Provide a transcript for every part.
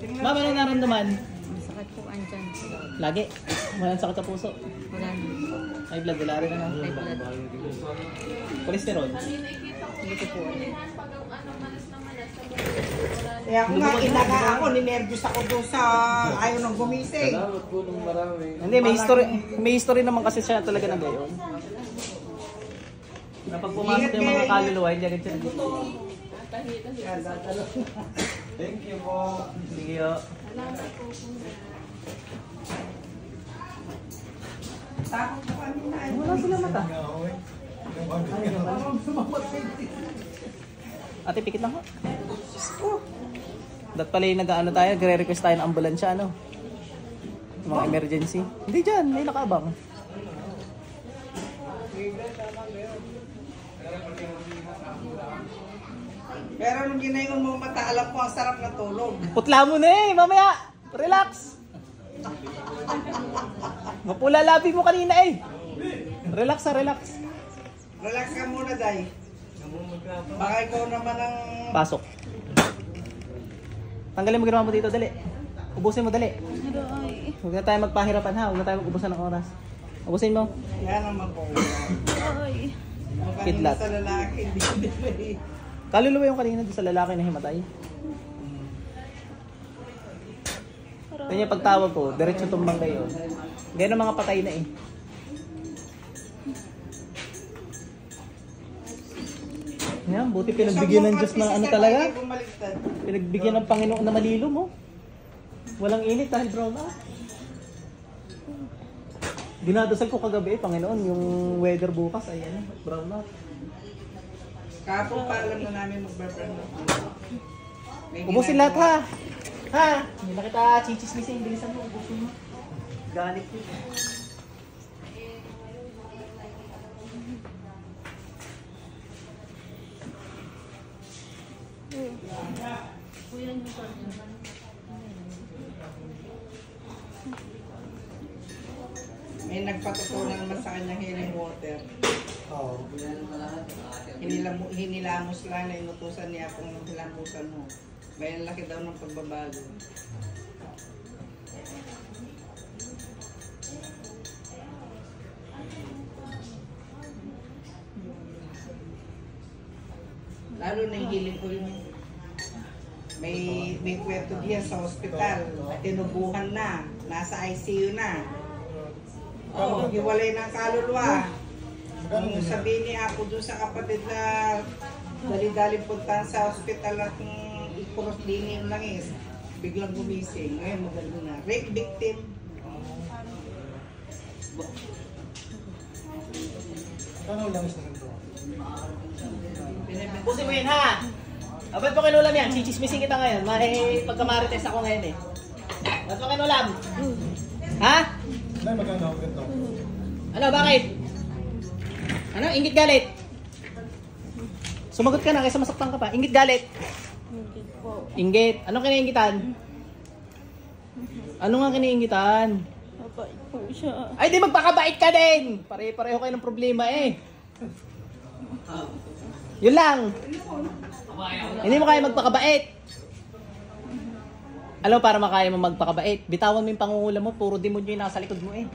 Ma'am, anong naramdaman? Sakit po andyan. Lagi. Walang sakit sa puso. Wala na. High blood, wala rin na. High blood. Cholesterol. Hindi ko po. Kaya kung nga inaga ako, ninervyos ako doon sa ayaw nang gumising. Salamat po ng marami. Hindi, may history naman kasi siya talaga ng gayon. Kapag pumasok yung mga kaluluwa, hindi agad siya. Thank you po. Sige o. Takot ko kanina. Wala sila mata. Ate, pikit lang ho. Dat pala yung nag-ano tayo, nagre-request tayo ng ambulansya, ano? Mga emergency. Hindi dyan, may nakabang. Pero nung ginayon mo mata, alam ko ang sarap na tulog. Putla mo na eh, mamaya. Relax. Mapula labi mo kanina eh. Relax ha, relax. Relax ka muna, Day. Baka ikaw naman ang... Pasok. Tanggalin mo ginawa mo dito, dali. Ubusin mo, dali. Huwag na tayo magpahirapan ha, huwag na tayo mag-ubusan ng oras. Ubusin mo. Yan naman po. Kidlat. Sa lalaki, hindi. Kaluluwa yung kanina doon sa lalaki na himatay. Kanya pagtawag ko, diretso tumbang kayo. Ganyan ang mga patay na eh. Yan, buti pinagbigyan ng Diyos na ano talaga. Pinagbigyan ng Panginoon na malilo mo. Walang init dahil brown out. Dinadasal ko kagabi, Panginoon, yung weather bukas ay ano, brown out. Kapag pa alam na namin mag-brown out. Ubusin lahat ha! Ha! Hindi na kita chichismisin, bilisan mo, ubusin mo. Galit ko. May nagpatutunan naman sa kanyang healing water. Oo. Hinilamos lang na inutusan niya kung hilamusan mo. May laki daw ng pagbabago. Lalo na yung healing ko yung may kwento diyan sa ospital. Tinubuhan na. Nasa ICU na. Hiwalay ng kaluluwa. Nung sabihin ni Apo doon sa kapatid na dali-dali puntahan sa ospital at i-cross din yung langis, biglang gumising. Ngayon maganda na. Rape victim. Ano lang sa ito? Pusin mo yun ha! Abad mo kinulam yan, chichismisin kita ngayon. May pagkamarites ako ngayon eh. Abad mo kinulam? Ha? Nay, magkano ako ito? Ano, bakit? Ano, ingit galit? Sumagot ka na kaysa masaktan ka pa. Ingit galit? Ingit po. Inggit. Anong kiniingitan? Ano nga kiniingitan? Mabait po siya. Ay, di magpakabait ka din! Pare-pareho kayo ng problema eh. Yun lang. Hindi mo kaya magpakabait. Alam mo, para makaya mo magpakabait, bitawan mo yung pangungulam mo, puro demonyo yung nasa likod mo eh.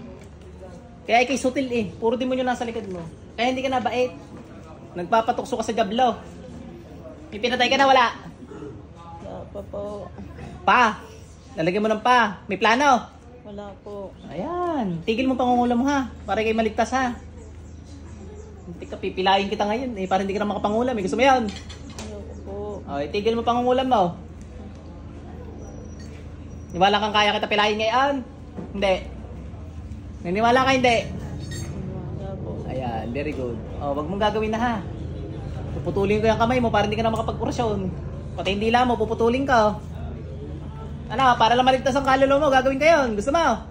Kaya ikay sutil eh, puro demonyo nasa likod mo. Kaya hindi ka na bait. Nagpapatukso ka sa jablo. May pinatay ka na, wala? Wala pa po. Pa! Lalagyan mo ng pa. May plano? Wala po. Ayan. Tigil mo pangungulam mo ha. Para kayo maligtas ha. Hindi ka pipilayin kita ngayon eh. Para hindi ka na makapangulam eh. Gusto mo yan? Ayoko po. Okay, tigil mo pangungulam mo. Niwala kang kaya kita pilayin ngayon? Hindi. Naniwala ka hindi? Wala po. Ayan, very good. Oh, wag mong gagawin na ha. Puputulin ko yung kamay mo para hindi ka na makapag-orasyon. Pati hindi lang mo, puputulin ka. Oh. Ano, para lang maligtas ang kaluluwa mo, gagawin ka yun. Gusto mo?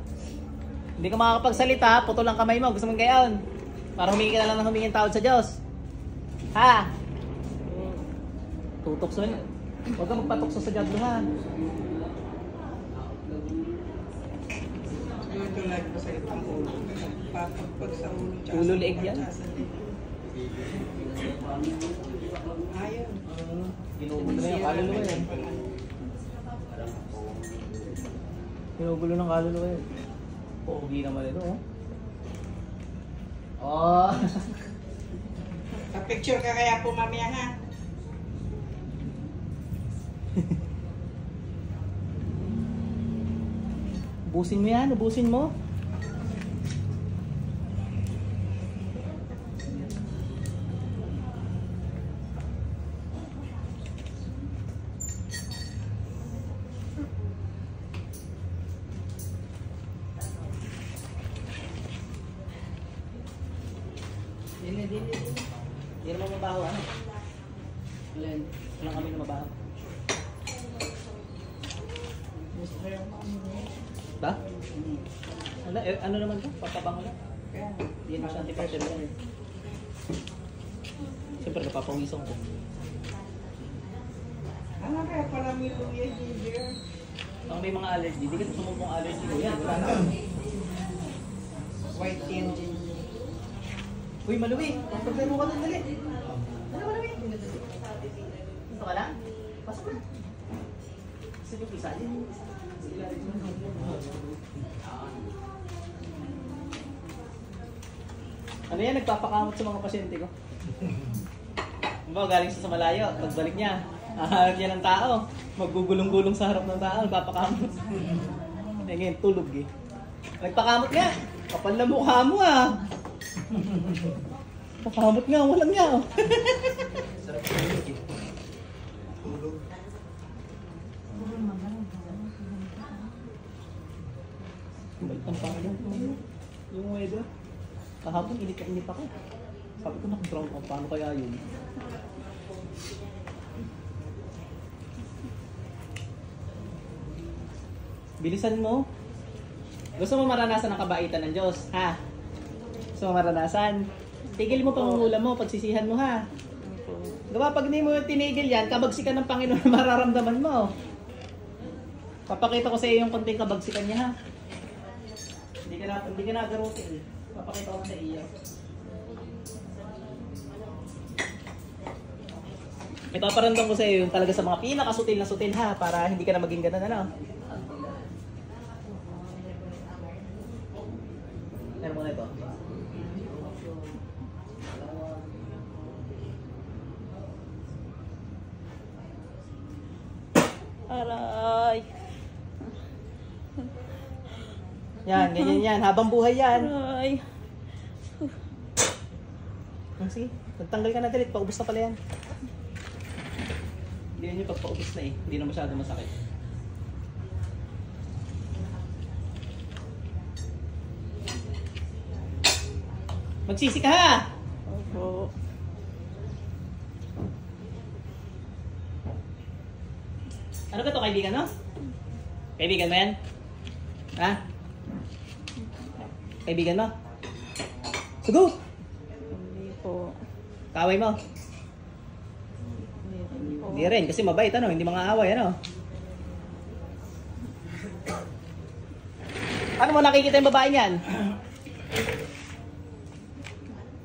Hindi ka makakapagsalita, putol ang kamay mo. Gusto mo gayon? Para humingi ka na lang ng humingi tawad sa Diyos. Ha? Tutukso yun. Huwag ka magpatukso sa jablo ha. Ito lagi ko sa itang ulo. Papagpag sa ulo. Ulo leeg yan? Ayun. Ginubo na yung kaluluwa yan. Pinugulo ng kaluluwa yun. Pogi naman ito, oh. Oh. Pa-picture ka kaya po mamaya ha. Ubusin mo yan, ubusin mo. Hindi naman mabaho, ano? Walang kami na mabaho. Ba? Ano, ano naman to? Papabango lang. Kaya, Hindi naman siya anti-pressure yan. Siyempre, napapawisan ko. ano kaya pala may luya, Ginger? Ang may mga allergy, di kasi sumubong allergy ko yan. Wala na. White tea and ginger. Uy, Maluwi, pag-problema mo ka doon, dali. Ano, Maluwi? Gusto ka lang? Pasok na. Gusto nyo pisa? Ano yan, nagpapakamot sa mga pasyente ko. Ba, galing sa malayo, pagbalik niya, haharap niya ng tao, magugulong-gulong sa harap ng tao, nagpapakamot. Eh ngayon, tulog eh. Nagpakamot nga, kapal na mukha mo ah. Pakamot nga, walang nga oh. Sarap tulog eh. Tulog. Balik ang pangalaman ko. Yung weather. Kahapon, init na init ako. Sabi ko, naka-brown ako. Paano kaya yun? Bilisan mo. Gusto mo maranasan ang kabaitan ng Diyos, ha? Gusto mo maranasan? Tigil mo pangungula mo, pagsisihan mo, ha? Diba, pag hindi mo tinigil yan, kabagsikan ng Panginoon na mararamdaman mo. Papakita ko sa iyo yung konting kabagsikan niya, ha? Hindi ka na garutin. Papakita ko sa iyo. Ipaparamdam ko sa iyo yung talaga sa mga pinakasutil na sutil, ha? Para hindi ka na maging ganun, ano? Meron mo na ito. Aray. Yan, ganyan yan. Habang buhay yan. Aray. Sige, nagtanggal ka na dilit. Paubos na pala yan. Hindi yan yung pagpaubos na eh. Hindi na masyado masakit. Magsisi ka ha! Opo. Ano ka to, kaibigan no? Kaibigan mo yan? Ha? Kaibigan mo? Sugo! Hindi po. Kaway mo? Hindi rin po. Hindi rin, kasi mabait ano, hindi mga away ano. Paano mo nakikita yung babae niyan?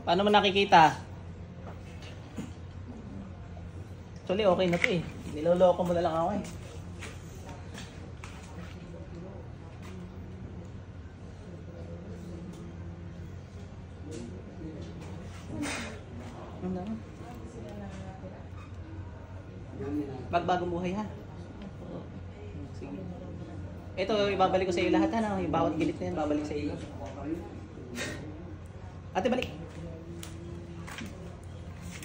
Paano mo nakikita? Actually, okay na to eh. Niloloko mo na lang ako eh. Ano? Magbagong buhay ha. Sige. Ito, ibabalik ko sa iyo lahat ha. Yung bawat gilit na yan, babalik sa iyo. Ate, balik.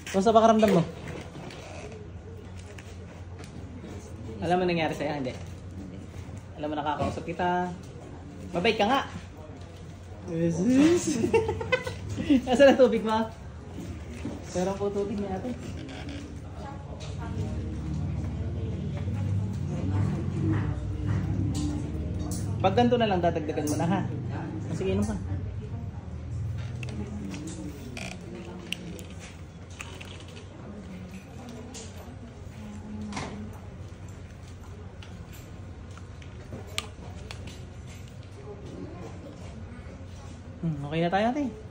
Kung sa pakaramdam mo? Alam mo nangyari sa'yo, hindi? Alam mo nakakausap kita. Mabait ka nga. Nasaan ang tubig mo? Pero po tubig niya ate. Pag ganito na lang, dadagdagan mo na ha. Sige, inom ka. Okay na tayo ate.